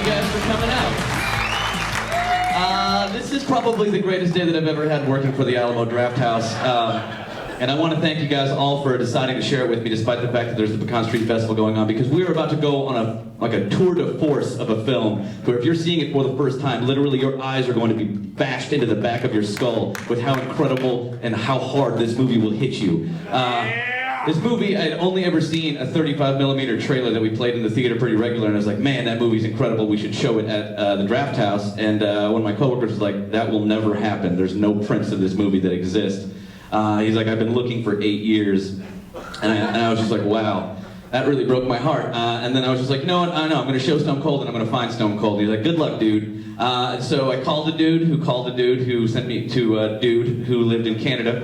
guys for coming out. This is probably the greatest day that I've ever had working for the Alamo Drafthouse. And I want to thank you guys all for deciding to share it with me, despite the fact that there's the Pecan Street Festival going on, because we're about to go on a tour de force of a film where if you're seeing it for the first time, literally your eyes are going to be bashed into the back of your skull with how incredible and how hard this movie will hit you. This movie, I'd only ever seen a 35mm trailer that we played in the theater pretty regular, and I was like, man, that movie's incredible, we should show it at the Drafthouse. And one of my coworkers was like, that will never happen, there's no prints of this movie that exist. He's like, I've been looking for 8 years, and I was just like, wow, that really broke my heart. And then I was just like, you know what, I know, I'm going to show Stone Cold and I'm going to find Stone Cold. He's like, good luck, dude. And so I called the dude who sent me to a dude who lived in Canada,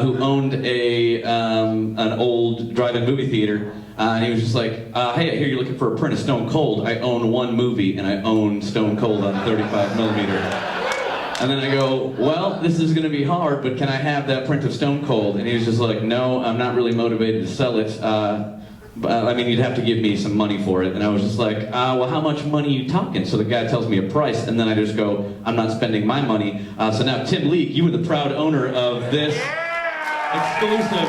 who owned an old drive-in movie theater. And he was just like, hey, I hear you're looking for a print of Stone Cold. I own one movie, and I own Stone Cold on 35mm. And then I go, well, this is going to be hard, but can I have that print of Stone Cold? And he was just like, no, I'm not really motivated to sell it. But, I mean, you'd have to give me some money for it. And I was just like, well, how much money are you talking? So the guy tells me a price, and then I just go, I'm not spending my money. So now, Tim Leake, you were the proud owner of this exclusive,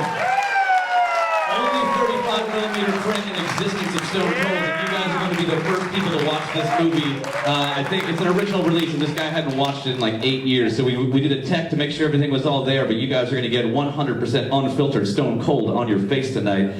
only 35mm print in existence of Stone Cold. And you guys are going to be the first people to watch this movie. I think it's an original release, and this guy hadn't watched it in like 8 years, so we did a tech to make sure everything was all there, but you guys are going to get 100% unfiltered Stone Cold on your face tonight.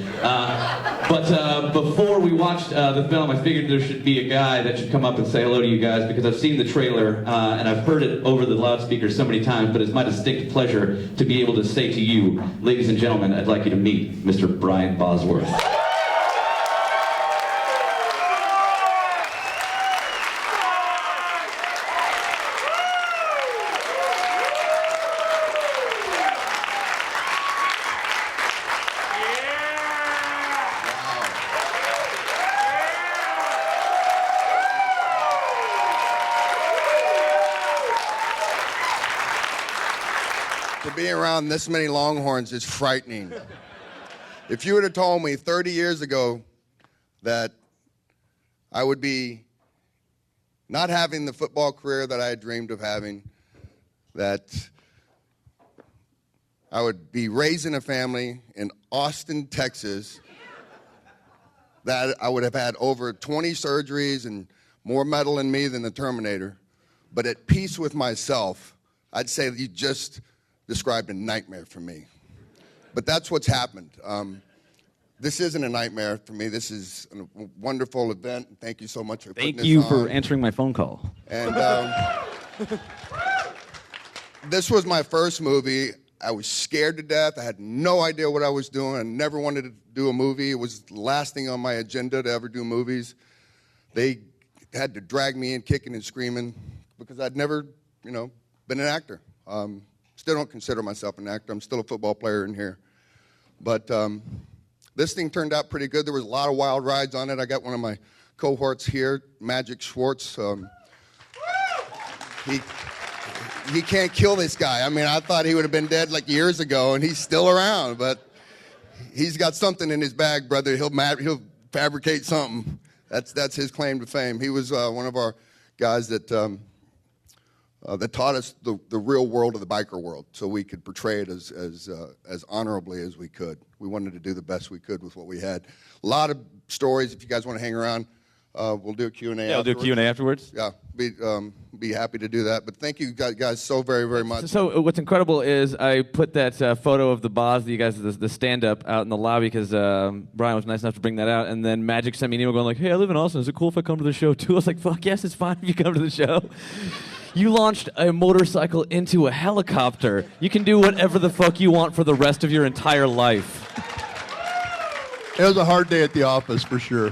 But before we watched the film, I figured there should be a guy that should come up and say hello to you guys, because I've seen the trailer, and I've heard it over the loudspeakers so many times, but it's my distinct pleasure to be able to say to you, ladies and gentlemen, I'd like you to meet Mr. Brian Bosworth. To be around this many Longhorns is frightening. If you would have told me 30 years ago that I would be not having the football career that I had dreamed of having, that I would be raising a family in Austin, Texas, that I would have had over 20 surgeries and more metal in me than the Terminator, but at peace with myself, I'd say that you just described a nightmare for me. But that's what's happened. This isn't a nightmare for me. This is a wonderful event. Thank you so much for putting this on. Thank you for answering my phone call. And this was my first movie. I was scared to death. I had no idea what I was doing. I never wanted to do a movie. It was the last thing on my agenda to ever do movies. They had to drag me in kicking and screaming because I'd never, been an actor. Still don't consider myself an actor. I'm still a football player in here. But this thing turned out pretty good. There was a lot of wild rides on it. I got one of my cohorts here, Magic Schwartz. He can't kill this guy. I mean, I thought he would have been dead like years ago, and he's still around. But he's got something in his bag, brother. He'll fabricate something. That's his claim to fame. He was one of our guys that taught us the real world of the biker world, so we could portray it as honorably as we could. We wanted to do the best we could with what we had. A lot of stories. If you guys want to hang around, we'll do a Q&A. Yeah, we'll do a Q&A afterwards. Yeah, be happy to do that. But thank you guys so very, very much. So what's incredible is I put that photo of the Boz, you guys, the stand-up out in the lobby because Brian was nice enough to bring that out, and then Magic sent me an email going like, hey, I live in Austin. Is it cool if I come to the show too? I was like, fuck yes, it's fine if you come to the show. You launched a motorcycle into a helicopter. You can do whatever the fuck you want for the rest of your entire life. It was a hard day at the office, for sure.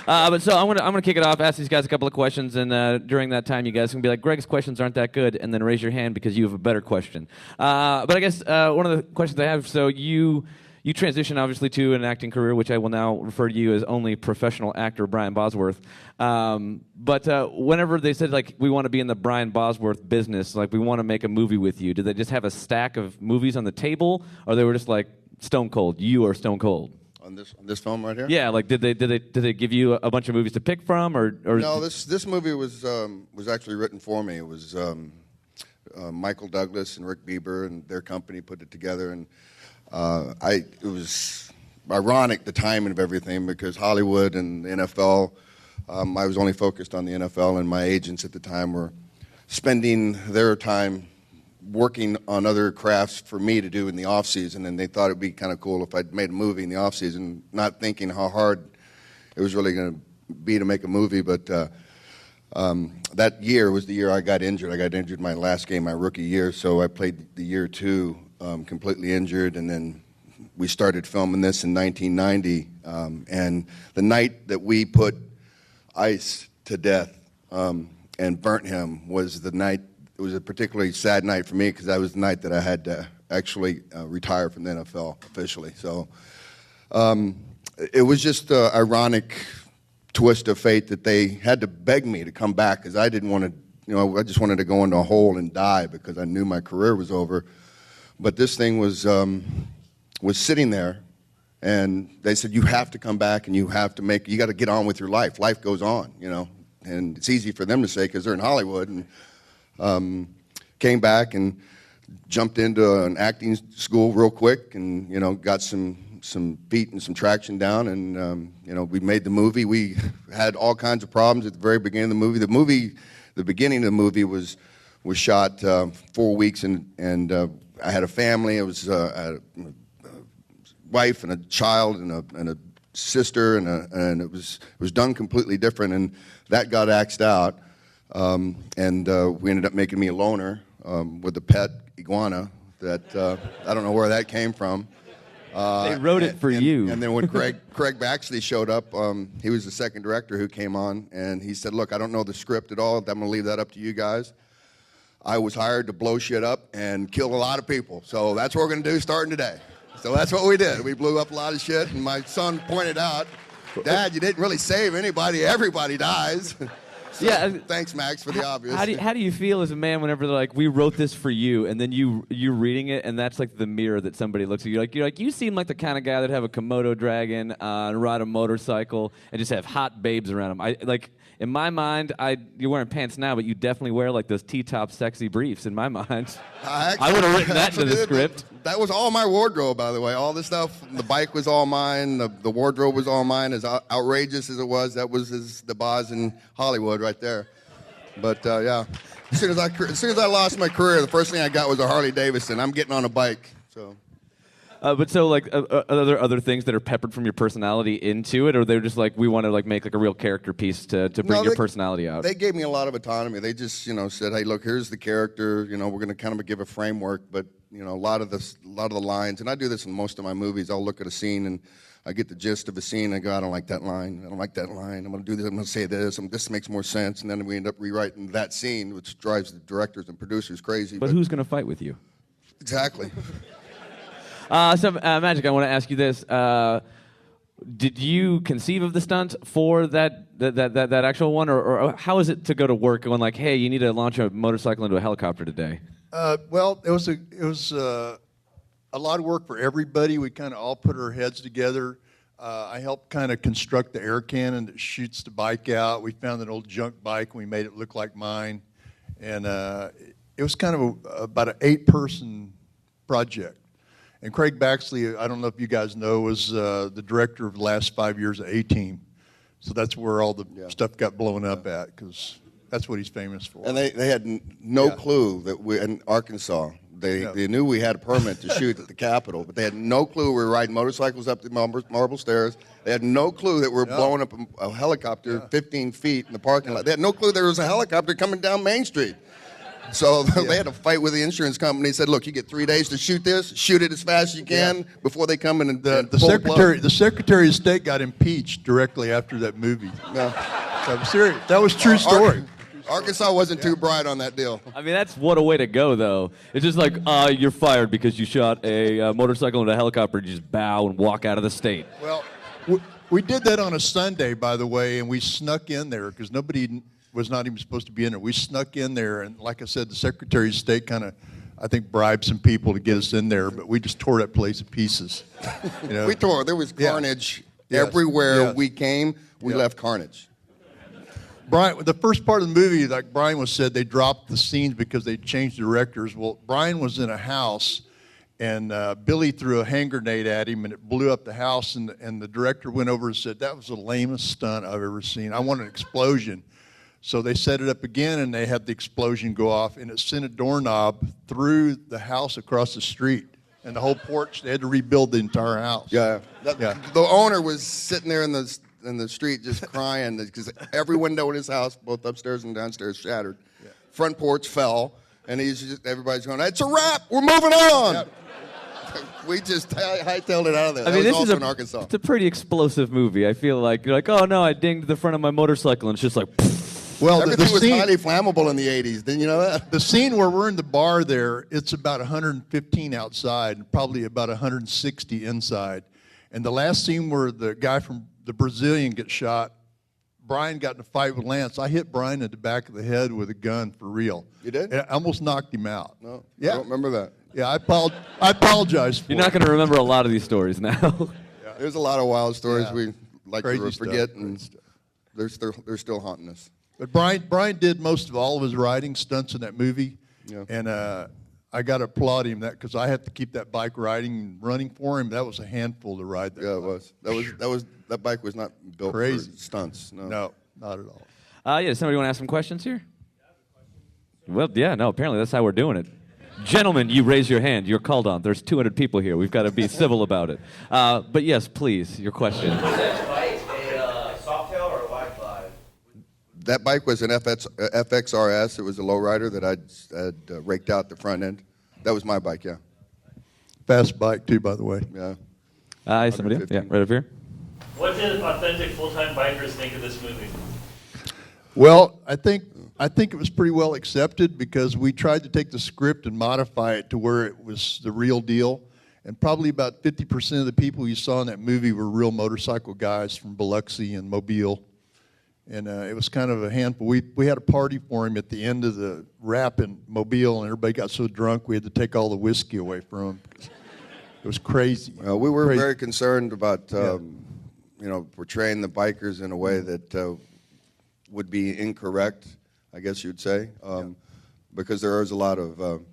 But so I'm gonna kick it off, ask these guys a couple of questions, and during that time, you guys can be like, Greg's questions aren't that good, and then raise your hand because you have a better question. But I guess one of the questions I have, so you transition obviously to an acting career, which I will now refer to you as only professional actor Brian Bosworth. But whenever they said like we want to be in the Brian Bosworth business, like we want to make a movie with you, did they just have a stack of movies on the table, or they were just like Stone Cold? You are Stone Cold. On this film right here? Yeah, like did they give you a bunch of movies to pick from, or No, this movie was actually written for me. It was Michael Douglas and Rick Bieber and their company put it together, and it was ironic the timing of everything because Hollywood and the NFL. I was only focused on the NFL, and my agents at the time were spending their time working on other crafts for me to do in the off season, and they thought it'd be kind of cool if I'd made a movie in the off season, not thinking how hard it was really going to be to make a movie. But that year was the year I got injured. I got injured my last game, my rookie year, so I played the year two completely injured, and then we started filming this in 1990. And the night that we put Ice to death and burnt him was the night. It was a particularly sad night for me because that was the night that I had to actually retire from the NFL officially. So it was just an ironic twist of fate that they had to beg me to come back because I didn't want to, I just wanted to go into a hole and die because I knew my career was over. But this thing was sitting there, and they said, you have to come back and you got to get on with your life. Life goes on, and it's easy for them to say because they're in Hollywood. And came back and jumped into an acting school real quick and, got some beat and some traction down. And, we made the movie. We had all kinds of problems at the very beginning of the movie. The beginning of the movie was shot 4 weeks, and I had a family. I was a wife and a child and a sister, and it was done completely different. And that got axed out. And we ended up making me a loner with a pet iguana that I don't know where that came from. They wrote it for you. And then when Craig Baxley showed up, he was the second director who came on, and he said, look, I don't know the script at all. I'm going to leave that up to you guys. I was hired to blow shit up and kill a lot of people. So that's what we're going to do starting today. So that's what we did. We blew up a lot of shit, and my son pointed out, Dad, you didn't really save anybody. Everybody dies. So, yeah. Thanks, Max, for the obvious. How do you feel as a man whenever they're like, we wrote this for you, and then you reading it, and that's like the mirror that somebody looks at you like. You're like, you seem like the kind of guy that'd have a Komodo dragon and ride a motorcycle and just have hot babes around him. In my mind, you're wearing pants now, but you definitely wear like those T-top sexy briefs. In my mind, I would have written that into the script. That was all my wardrobe, by the way. All this stuff, the bike was all mine. The wardrobe was all mine. As outrageous as it was, that was the Boz in Hollywood right there. But yeah, as soon as I lost my career, the first thing I got was a Harley Davidson. I'm getting on a bike. So. But so like are there other things that are peppered from your personality into it, or they're just like, we want to like make like a real character piece to bring your personality out? They gave me a lot of autonomy. They just said, hey, look, here's the character. We're going to kind of give a framework, but a lot of the lines, and I do this in most of my movies. I'll look at a scene and I get the gist of a scene. And I go, I don't like that line. I don't like that line. I'm going to do this. I'm going to say this. This makes more sense. And then we end up rewriting that scene, which drives the directors and producers crazy. But who's going to fight with you? Exactly. Magic, I want to ask you this. Did you conceive of the stunt for that actual one, or how is it to go to work going like, hey, you need to launch a motorcycle into a helicopter today? Well, it was a lot of work for everybody. We kind of all put our heads together. I helped kind of construct the air cannon that shoots the bike out. We found an old junk bike, and we made it look like mine. And it was kind of about an 8-person project. And Craig Baxley, I don't know if you guys know, was the director of the last 5 years of A-Team. So that's where all the stuff got blown up at, because that's what he's famous for. And they had no clue that we in Arkansas. They knew we had a permit to shoot at the Capitol, but they had no clue we were riding motorcycles up the marble stairs. They had no clue that we were blowing up a helicopter 15 feet in the parking lot. They had no clue there was a helicopter coming down Main Street. So they had to fight with the insurance company. Said, "Look, you get 3 days to shoot this. Shoot it as fast as you can before they come in and the Secretary of State got impeached directly after that movie. No, I'm serious. That was a true story. Arkansas wasn't too bright on that deal. I mean, that's what a way to go, though. It's just like, you're fired because you shot a motorcycle and a helicopter. You just bow and walk out of the state. Well, we did that on a Sunday, by the way, and we snuck in there because nobody was not even supposed to be in there. We snuck in there, and like I said, the Secretary of State kind of I think, bribe some people to get us in there, but we just tore that place to pieces. You know? We tore. There was carnage Yes. everywhere Yes. we came. We left carnage. Brian, the first part of the movie, like Brian was said, they dropped the scenes because they changed directors. Well, Brian was in a house, and Billy threw a hand grenade at him, and it blew up the house. And the director went over and said, "That was the lamest stunt I've ever seen. I want an explosion." So they set it up again, and they had the explosion go off, and it sent a doorknob through the house across the street, and the whole porch. They had to rebuild the entire house. Yeah. Yeah. The owner was sitting there in the street just crying because every window in his house, both upstairs and downstairs, shattered. Yeah. Front porch fell, and everybody's going, "It's a wrap. We're moving on." Yeah. We just hightailed it out of there. I mean, that was this also is in Arkansas. It's a pretty explosive movie. I feel like you're like, oh no, I dinged the front of my motorcycle, and it's just like. Well, Everything was scene, highly flammable in the 80s. Didn't you know that? the scene where we're in the bar there, it's about 115 outside and probably about 160 inside. And the last scene where the guy from the Brazilian gets shot, Brian got in a fight with Lance. I hit Brian in the back of the head with a gun for real. You did? And I almost knocked him out. No, Yeah. I don't remember that. Yeah, I apologize for You're not going to remember a lot of these stories now. There's a lot of wild stories Yeah. we like Crazy to stuff. forget, and they're still haunting us. But Brian did most of all of his writing stunts in that movie, Yeah. and I got to applaud him that because I had to keep that bike riding and running for him. That was a handful to ride. Yeah, it was. That bike was not built Crazy. for stunts. No, not at all. Yeah, does somebody want to ask some questions here? Well, yeah, no, apparently that's how we're doing it. Gentlemen, you raise your hand. You're called on. There's 200 people here. We've got to be civil about it. But yes, please, your question. Was that bike a Softail or a wide glide? That bike was an FXRS. It was a lowrider that I'd raked out the front end. That was my bike, yeah. Fast bike too, by the way. Yeah. Somebody else? Yeah, 115. right up here. What did authentic full-time bikers think of this movie? Well, I think it was pretty well accepted because we tried to take the script and modify it to where it was the real deal. And probably about 50% of the people you saw in that movie were real motorcycle guys from Biloxi and Mobile. And it was kind of a handful. We had a party for him at the end of the wrap in Mobile, and everybody got so drunk we had to take all the whiskey away from him. It was crazy. We were Crazy. very concerned about portraying the bikers in a way that would be incorrect, I guess you'd say, because there was a lot of.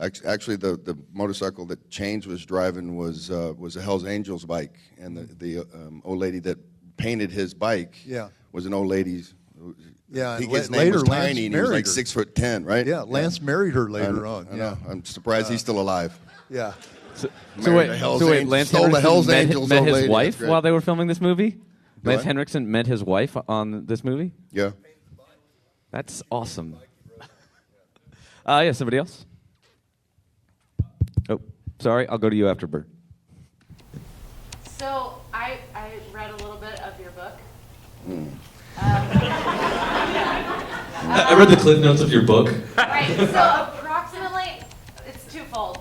Actually, the motorcycle that Change was driving was a Hell's Angels bike, and the old lady that painted his bike was an old lady. Yeah, His and name was later Lance Tiny, and he was married like her. 6'10", right? Yeah, Lance married her later on. I know. I'm surprised he's still alive. Yeah. So Married wait, a Hell's so wait, Angel- Lance stole the Henriksen Hell's met, Angels met old his lady. That's wife great. while they were filming this movie? Lance what? Henriksen met his wife on this movie? Yeah. That's awesome. Yeah, somebody else? Oh, sorry, I'll go to you after Bert. So I read a little bit of your book. I read the cliff notes of your book. Right. So approximately, it's twofold.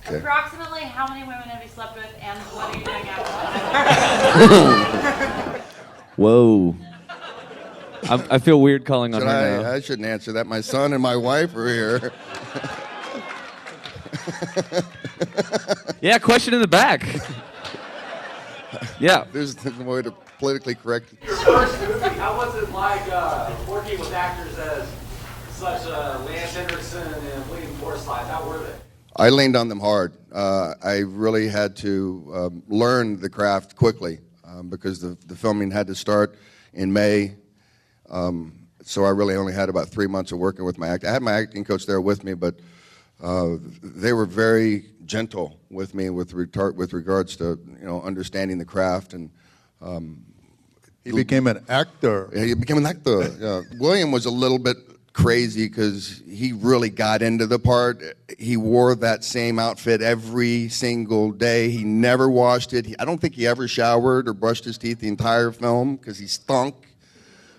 Okay. Approximately, how many women have you slept with, and what are you doing after that? Whoa. I feel weird calling on her now. I shouldn't answer that. My son and my wife are here. Yeah, question in the back. Yeah. There's a way to politically correct. Your first movie, how was it like working with actors as such Lance Henriksen and William Forsythe? How were they? I leaned on them hard. I really had to learn the craft quickly because the filming had to start in May. So I really only had about 3 months of working with my acting. I had my acting coach there with me, but they were very gentle with me with regards to understanding the craft. And He became an actor. he became an actor. Yeah. William was a little bit crazy because he really got into the part. He wore that same outfit every single day. He never washed it. I don't think he ever showered or brushed his teeth the entire film because he stunk.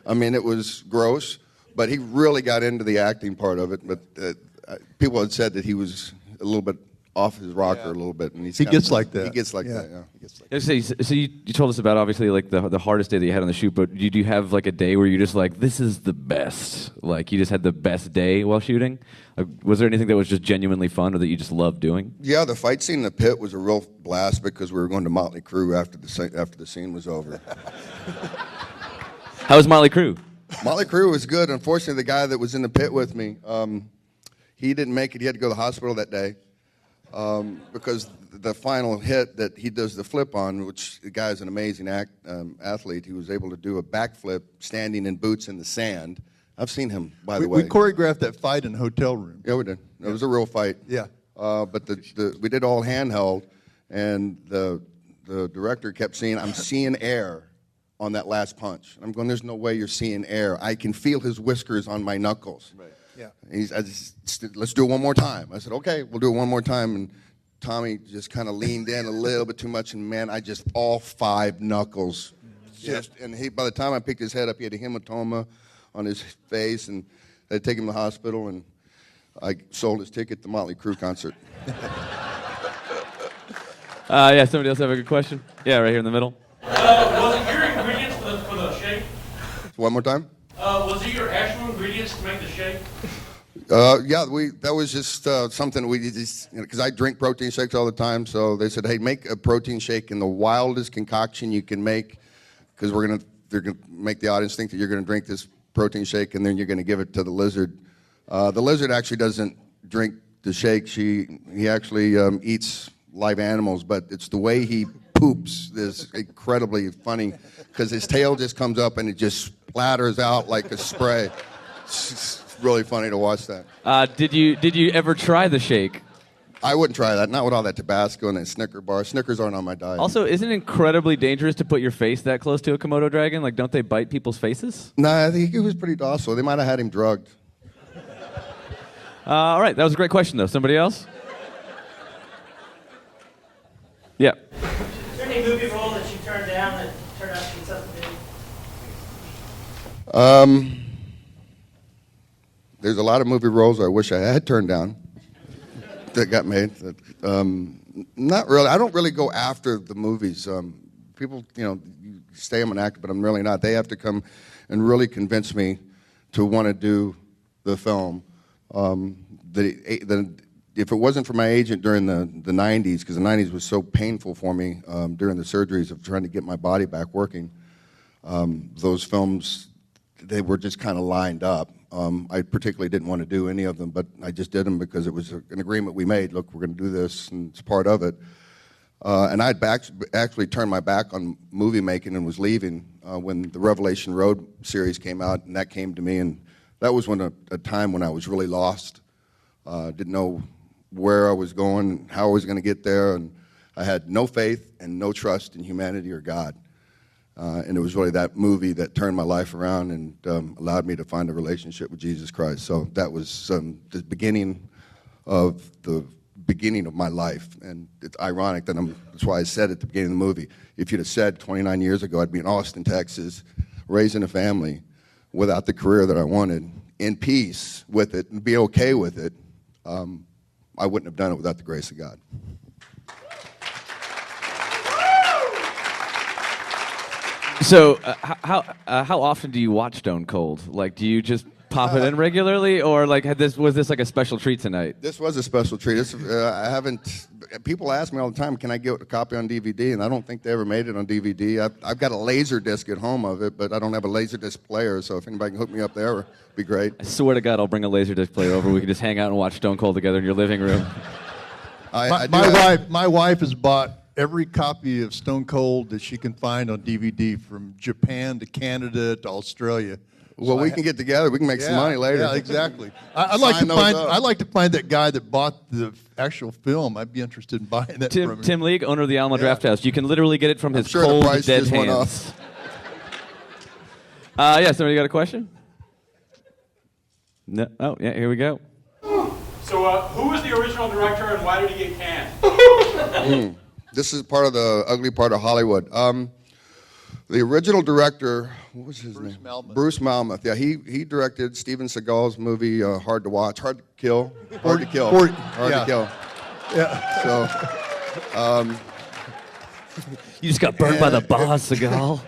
I mean, it was gross. But he really got into the acting part of it. But people had said that he was a little bit off his rocker a little bit, and He gets like that. He gets like Yeah. that. Yeah. He gets like So you told us about obviously like the hardest day that you had on the shoot, but did you have like a day where you just like, this is the best? Like you just had the best day while shooting? Like, was there anything that was just genuinely fun or that you just loved doing? Yeah, the fight scene in the pit was a real blast because we were going to Motley Crue after the scene was over. How was Motley Crue? Motley Crue was good. Unfortunately, the guy that was in the pit with me, he didn't make it. He had to go to the hospital that day because the final hit that he does the flip on, which the guy is an amazing athlete. He was able to do a backflip standing in boots in the sand. I've seen him, by the way. We choreographed that fight in a hotel room. Yeah, we did. It was a real fight. Yeah. But we did all handheld, and the director kept saying, "I'm seeing air on that last punch." I'm going, "There's no way you're seeing air. I can feel his whiskers on my knuckles." Right. Yeah. Let's do it one more time. I said, "Okay, we'll do it one more time." And Tommy just kind of leaned in a little bit too much, and man, all 5 knuckles. And by the time I picked his head up, he had a hematoma on his face, and they had to take him to the hospital, and I sold his ticket to the Motley Crue concert. Yeah, somebody else have a good question? Yeah, right here in the middle. Was it your ingredients for the shake? One more time? Was it your actual ingredients to make the shake? Yeah, that was just something we just, because I drink protein shakes all the time, so they said, "Hey, make a protein shake in the wildest concoction you can make, because they're gonna make the audience think that you're gonna drink this protein shake, and then you're gonna give it to the lizard." The lizard actually doesn't drink the shake. He actually eats live animals, but it's the way he poops is incredibly funny, because his tail just comes up and it just splatters out like a spray. It's really funny to watch that. Did you ever try the shake? I wouldn't try that. Not with all that Tabasco and that Snicker bar. Snickers aren't on my diet. Also, isn't it incredibly dangerous to put your face that close to a Komodo dragon? Like, don't they bite people's faces? No, I think he was pretty docile. They might have had him drugged. All right, that was a great question, though. Somebody else? Yeah. Is there any movie role that you turned down that turned out to be something new? There's a lot of movie roles I wish I had turned down that got made. Not really. I don't really go after the movies. People, you say I'm an actor, but I'm really not. They have to come and really convince me to want to do the film. If it wasn't for my agent during the 90s, because the 90s was so painful for me during the surgeries of trying to get my body back working, those films, they were just kind of lined up. I particularly didn't want to do any of them, but I just did them because it was an agreement we made. Look, we're going to do this, and it's part of it. And I'd actually turned my back on movie making and was leaving when the Revelation Road series came out, and that came to me, and that was a time when I was really lost. Didn't know where I was going, how I was going to get there, and I had no faith and no trust in humanity or God. And it was really that movie that turned my life around and allowed me to find a relationship with Jesus Christ. So that was the beginning of my life. And it's ironic that that's why I said at the beginning of the movie, if you'd have said 29 years ago I'd be in Austin, Texas, raising a family without the career that I wanted, in peace with it and be okay with it, I wouldn't have done it without the grace of God. So, how often do you watch Stone Cold? Like, do you just pop it in regularly, or like was this like a special treat tonight? This was a special treat. I haven't. People ask me all the time, "Can I get a copy on DVD?" And I don't think they ever made it on DVD. I've got a laser disc at home of it, but I don't have a laser disc player. So if anybody can hook me up there, it'd be great. I swear to God, I'll bring a Laserdisc player over. We can just hang out and watch Stone Cold together in your living room. My wife has bought every copy of Stone Cold that she can find on DVD, from Japan to Canada to Australia. Well, we can get together. We can make some money later. Yeah, exactly. I'd like to find that guy that bought the actual film. I'd be interested in buying that from him. Tim League, owner of the Alamo Drafthouse. You can literally get it from his sure the cold, price dead just went up. hands. Yeah, somebody got a question? No. Oh, yeah, here we go. So, who was the original director and why did he get canned? This is part of the ugly part of Hollywood. The original director, what was his name? Malmuth. Bruce Malmuth. Yeah, he directed Steven Seagal's movie Hard to Watch, Hard to Kill. Yeah. So, You just got burned by the boss, Seagal.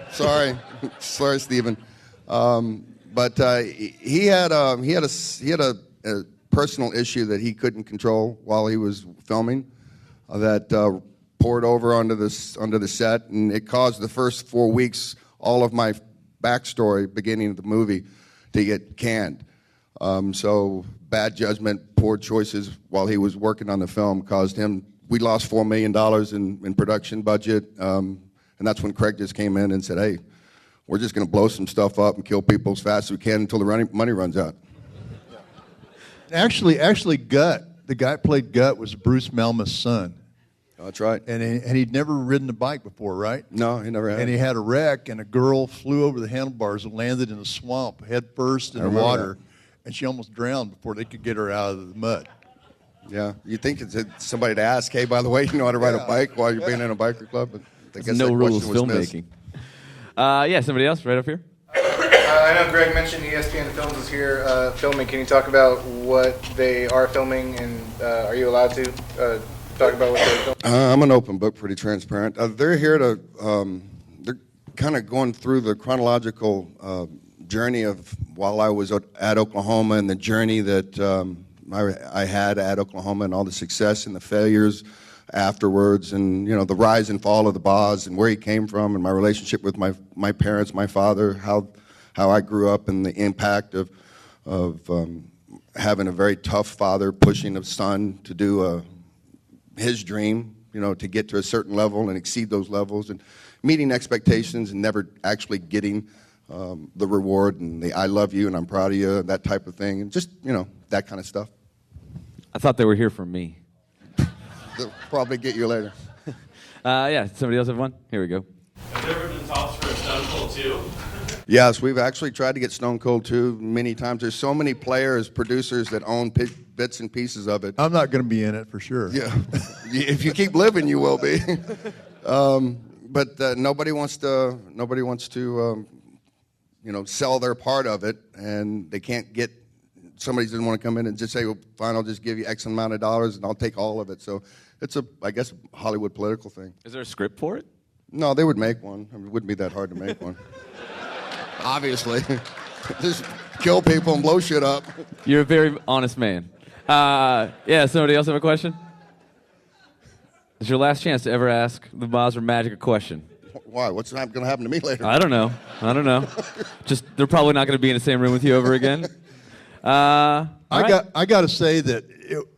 sorry, Stephen. But he had a personal issue that he couldn't control while he was filming that poured over onto the set, and it caused the first 4 weeks all of my backstory, beginning of the movie, to get canned. So bad judgment, poor choices while he was working on the film caused him. We lost $4 million in production budget, and that's when Craig just came in and said, "Hey, we're just going to blow some stuff up and kill people as fast as we can until the money runs out." Actually, Gut, the guy who played Gut, was Bruce Malmuth's son. That's right. And he'd never ridden a bike before, right? No, he never had. And he had a wreck, and a girl flew over the handlebars and landed in a swamp head first in the water, and she almost drowned before they could get her out of the mud. Yeah, you think it's somebody to ask, "Hey, by the way, you know how to ride a bike while you're being in a biker club?" But I guess No that rules question was missed. filmmaking. Yeah, somebody else right up here. I know Greg mentioned ESPN Films is here filming. Can you talk about what they are filming, and are you allowed to talk about what they're filming? I'm an open book, pretty transparent. They're here to, they're kind of going through the chronological journey of while I was at Oklahoma and the journey that I had at Oklahoma and all the success and the failures afterwards, and the rise and fall of the Boz and where he came from and my relationship with my parents, my father, how I grew up and the impact of having a very tough father pushing a son to do his dream, to get to a certain level and exceed those levels, and meeting expectations and never actually getting the reward and the "I love you" and "I'm proud of you," that type of thing, and just that kind of stuff. I thought they were here for me. They'll probably get you later. Yeah, somebody else have one? Here we go. Have there ever been talks for a Stone Cold 2? Yes, we've actually tried to get Stone Cold 2 many times. There's so many players, producers that own bits and pieces of it. I'm not going to be in it for sure. Yeah, if you keep living, you will be. But nobody wants to. Sell their part of it, and they can't get. Somebody doesn't want to come in and just say, "Well, fine, I'll just give you X amount of dollars, and I'll take all of it." So it's I guess, a Hollywood political thing. Is there a script for it? No, they would make one. I mean, it wouldn't be that hard to make one. Obviously, just kill people and blow shit up. You're a very honest man. Yeah, somebody else have a question? It's your last chance to ever ask the Bosworth Magic a question. Why? What's going to happen to me later? I don't know. Just they're probably not going to be in the same room with you over again. I got to say that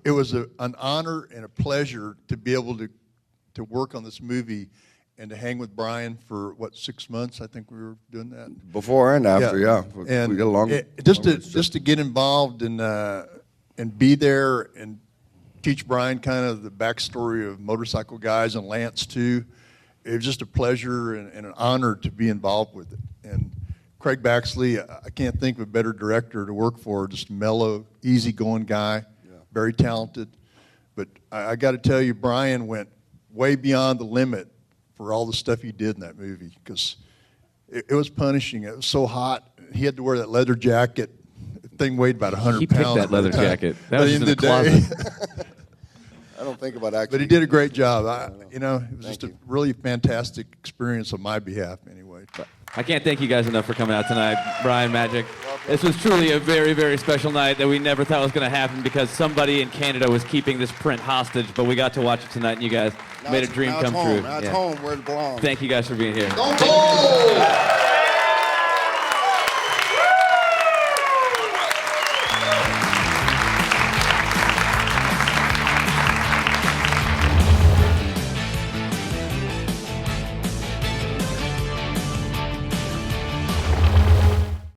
it was an honor and a pleasure to be able to work on this movie and to hang with Brian for 6 months. I think we were doing that Before and after, yeah. And we get along. Just to get involved and be there and teach Brian kind of the backstory of motorcycle guys and Lance too. It was just a pleasure and an honor to be involved with it. And Craig Baxley, I can't think of a better director to work for. Just mellow, easygoing guy, very talented. But I got to tell you, Brian went way beyond the limit for all the stuff he did in that movie, because it was punishing. It was so hot. He had to wear that leather jacket. The thing weighed about 100 He pounds. picked that leather jacket. That was At in the the end of the day. closet. I don't think about actually. But he did a great job. It was Thank just a you. really fantastic experience on my behalf anyway. I can't thank you guys enough for coming out tonight, Brian Magic. This was truly a very, very special night that we never thought was going to happen because somebody in Canada was keeping this print hostage, but we got to watch it tonight, and you guys made a dream come true. Now it's home where it belongs. Thank you guys for being here. Don't go!